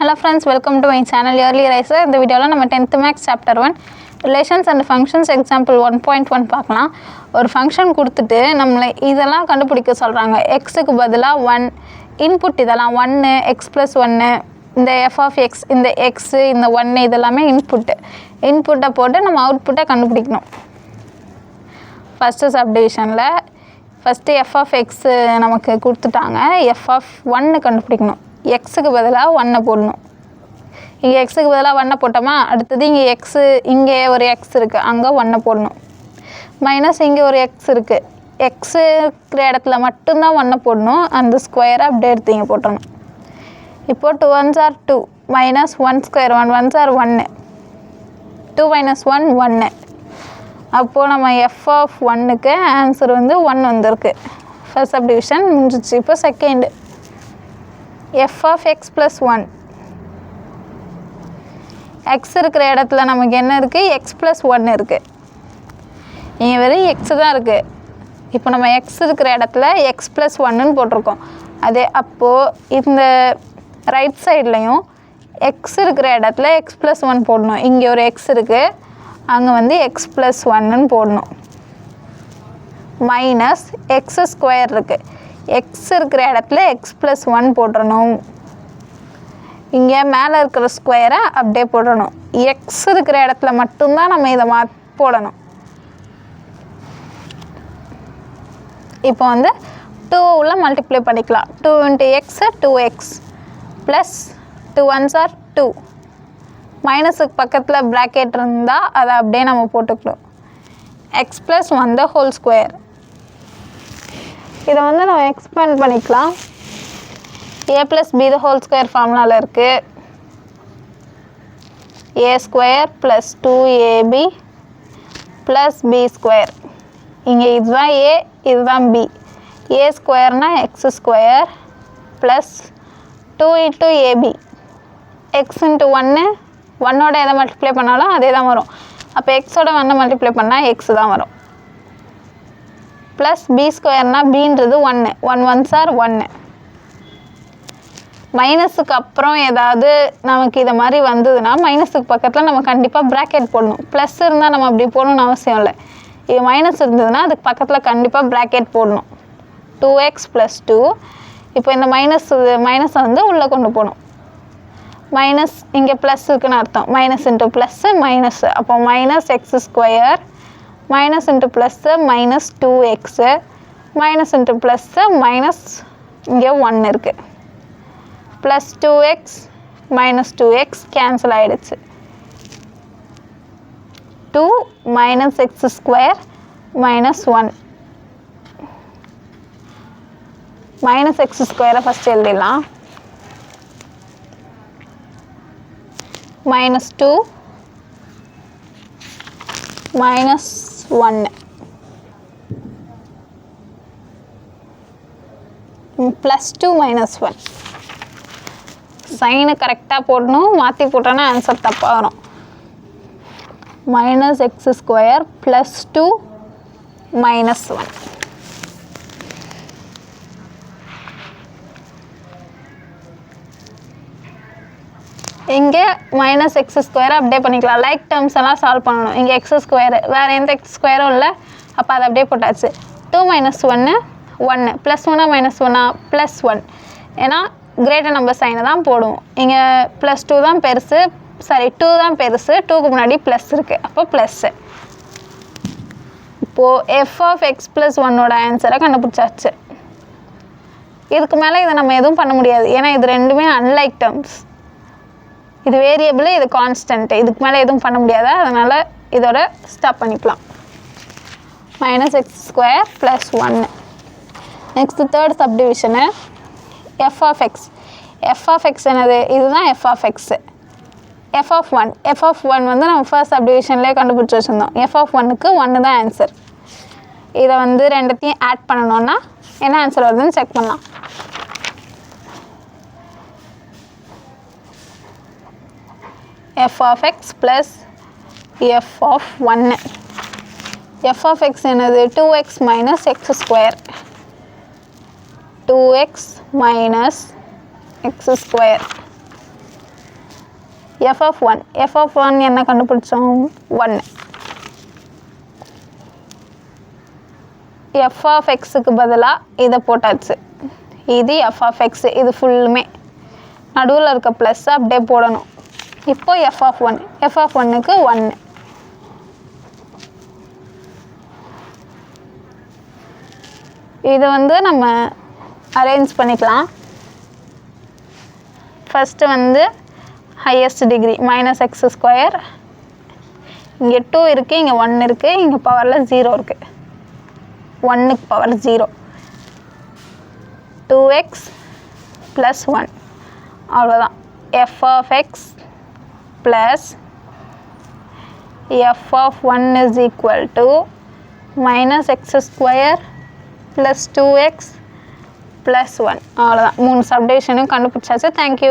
Hello friends, welcome to my channel Early Riser. இந்த வீடியோவில் நம்ம 10th Maths Chapter 1 Relations and Functions Example 1.1 பார்க்கலாம். ஒரு ஃபங்க்ஷன் கொடுத்துட்டு நம்மளை இதெல்லாம் கண்டுபிடிக்க சொல்கிறாங்க. எக்ஸுக்கு பதிலாக 1 இன்புட் இதெல்லாம் 1 எக்ஸ் ப்ளஸ் 1 இந்த எஃப் ஆஃப் எக்ஸ் இந்த எக்ஸு இந்த 1 இதெல்லாமே இன்புட்டை போட்டு நம்ம அவுட்புட்டை கண்டுபிடிக்கணும். ஃபஸ்ட்டு சப்டிவிஷனில் ஃபஸ்ட்டு எஃப் ஆஃப் எக்ஸு நமக்கு கொடுத்துட்டாங்க. எஃப் ஆஃப் 1 கண்டுபிடிக்கணும். எக்ஸுக்கு பதிலாக 1 போடணும். இங்கே எக்ஸுக்கு பதிலாக 1 போட்டோமா, அடுத்தது இங்கே எக்ஸு இங்கே ஒரு எக்ஸ் இருக்குது, அங்கே 1 போடணும். மைனஸ் இங்கே ஒரு எக்ஸ் இருக்குது, எக்ஸு இருக்கிற இடத்துல மட்டும்தான் 1 போடணும். அந்த ஸ்கொயரை அப்படியே எடுத்து இங்கே போட்டணும். இப்போது 2 1s are 2 minus 1 square 1 1s are 1 2 minus 1 1. அப்போது நம்ம எஃப் ஆஃப் 1க்கு ஆன்சர் வந்து 1 வந்திருக்கு. ஃபர்ஸ்ட் சப்டிவிஷன் முடிஞ்சிச்சு. இப்போ second F of X plus 1. X இருக்கிற இடத்துல நமக்கு என்ன இருக்குது, எக்ஸ் ப்ளஸ் 1 இருக்குது. இங்கே வெறும் எக்ஸு தான் இருக்குது. இப்போ நம்ம எக்ஸ் இருக்கிற இடத்துல எக்ஸ் ப்ளஸ் 1ன்னு போட்டிருக்கோம். அதே அப்போது இந்த ரைட் சைட்லேயும் எக்ஸ் இருக்கிற இடத்துல எக்ஸ் ப்ளஸ் 1 போடணும். இங்கே ஒரு எக்ஸ் இருக்குது, அங்கே வந்து எக்ஸ் ப்ளஸ் 1ன்னு போடணும். மைனஸ் எக்ஸ் ஸ்கொயர் இருக்குது, எக்ஸ் இருக்கிற இடத்துல எக்ஸ் ப்ளஸ் 1 போட்டுறணும். இங்கே மேலே இருக்கிற ஸ்கொயரை அப்படியே போடணும். எக்ஸ் இருக்கிற இடத்துல மட்டும்தான் நம்ம இதை போடணும். இப்போ வந்து 2 உள்ள மல்டிப்ளை பண்ணிக்கலாம். 2 into X 2x plus 2 1s are 2. மைனஸுக்கு பக்கத்தில் ப்ராக்கெட் இருந்தால் அதை அப்படியே நம்ம போட்டுக்கலாம். X plus 1 the whole square. இதை வந்து நம்ம எக்ஸ்பேண்ட் பண்ணிக்கலாம். A plus B the whole square ஃபார்முலாவில் இருக்குது. A square plus 2ab plus B square. இங்கே இதுதான் ஏ, இதுதான் பி. ஏ ஸ்கொயர்னால் X square plus 2 into AB. X into 1 1ஓட எதை மல்டிப்ளை பண்ணாலும் அதே தான் வரும். அப்போ எக்ஸோட 1 மல்டிப்ளை பண்ணால் எக்ஸ் தான் வரும். ப்ளஸ் பி ஸ்கொயர்னால் பீன்றது 1 1 1s are 1. மைனஸுக்கு அப்புறம் ஏதாவது நமக்கு இதை மாதிரி வந்ததுன்னா மைனஸுக்கு பக்கத்தில் நம்ம கண்டிப்பாக ப்ராக்கெட் போடணும். ப்ளஸ் இருந்தால் நம்ம அப்படி போடணும்னு அவசியம் இல்லை. இது மைனஸ் இருந்ததுன்னா அதுக்கு பக்கத்தில் கண்டிப்பாக ப்ராக்கெட் போடணும். 2x plus 2. இப்போ இந்த மைனஸை வந்து உள்ளே கொண்டு போகணும். மைனஸ் இங்கே ப்ளஸ் இருக்குன்னு அர்த்தம். Minus into plus minus. அப்போ minus X square minus into plus minus 2x minus into plus minus இங்கே 1 இருக்குது. Plus 2x minus 2x cancel ஆகிடுச்சு. 2 minus X square minus 1. Minus x ஸ்கொயரை ஃபஸ்ட் எழுதிடலாம். Minus 2 minus 1 plus 2 minus 1. சைனை கரெக்டாக போடணும், மாற்றி போட்டோன்னா ஆன்சர் தப்பாக வரும். Minus X square plus 2 minus 1. இங்கே மைனஸ் எக்ஸ் ஸ்கொயரை அப்படியே பண்ணிக்கலாம். லைக் டேர்ம்ஸ் எல்லாம் சால்வ் பண்ணணும். இங்கே எக்ஸ் ஸ்கொயரு வேறு எந்த எக்ஸ் ஸ்கொயரும் இல்லை, அப்போ அதை அப்படியே போட்டாச்சு. 2 மைனஸ் 1 1 ப்ளஸ் 1 மைனஸ் 1 ப்ளஸ் 1. ஏன்னா கிரேட்டர் நம்பர் சைனை தான் போடுவோம். இங்கே ப்ளஸ் 2 தான் பெருசு, 2 தான் பெருசு, 2க்கு முன்னாடி ப்ளஸ் இருக்குது, அப்போ ப்ளஸ்ஸு. இப்போது எஃப் ஆஃப் எக்ஸ் ப்ளஸ் 1ஓட ஆன்சரை கண்டுபிடிச்சாச்சு. இதுக்கு மேலே இதை நம்ம எதுவும் பண்ண முடியாது, ஏன்னா இது ரெண்டுமே அன்லைக் டேர்ம்ஸ். இது வேரியபிள், இது கான்ஸ்டன்ட்டு. இதுக்கு மேலே எதுவும் பண்ண முடியாது, அதனால் இதோட ஸ்டாப் பண்ணிக்கலாம். Minus X square plus 1. Next third subdivision F of X. F of X என்னது, இதுதான் F of X. F of 1 F of 1 வந்து நம்ம ஃபர்ஸ்ட் சப்டிவிஷன்லேயே கண்டுபிடிச்சி வச்சுருந்தோம். எஃப் ஆஃப் 1க்கு 1 தான் ஆன்சர். இதை வந்து ரெண்டுத்தையும் ஆட் பண்ணணுன்னா என்ன ஆன்சர் வருதுன்னு செக் பண்ணலாம். F of X plus F of 1. F of X என்னது, 2x minus X square. 2x minus x square F of one என்ன கண்டுபிடிச்சோம்? 1. எஃப் ஆஃப் எக்ஸுக்கு பதிலாக இதை போட்டாச்சு. இது எஃப் ஆஃப் எக்ஸ், இது ஃபுல்லுமே நடுவில் இருக்க ப்ளஸ்ஸை அப்படியே போடணும். இப்போ எஃப் ஆஃப் ஒன்னுக்கு 1. இது வந்து நம்ம அரேஞ்ச் பண்ணிக்கலாம். ஃபஸ்ட்டு வந்து ஹையஸ்ட் டிகிரி -x². இங்கே 2 இருக்குது, இங்கே 1 இருக்குது, இங்கே பவரில் 0 இருக்குது. 1க்கு பவர் 0. 2x + 1. அவ்வளோதான். F of X plus F of 1 is equal to -x² + 2x + 1. அவ்வளோதான். 3 சப்டிவிஷனும் கண்டுபிடிச்சாச்சு. தேங்க்யூ.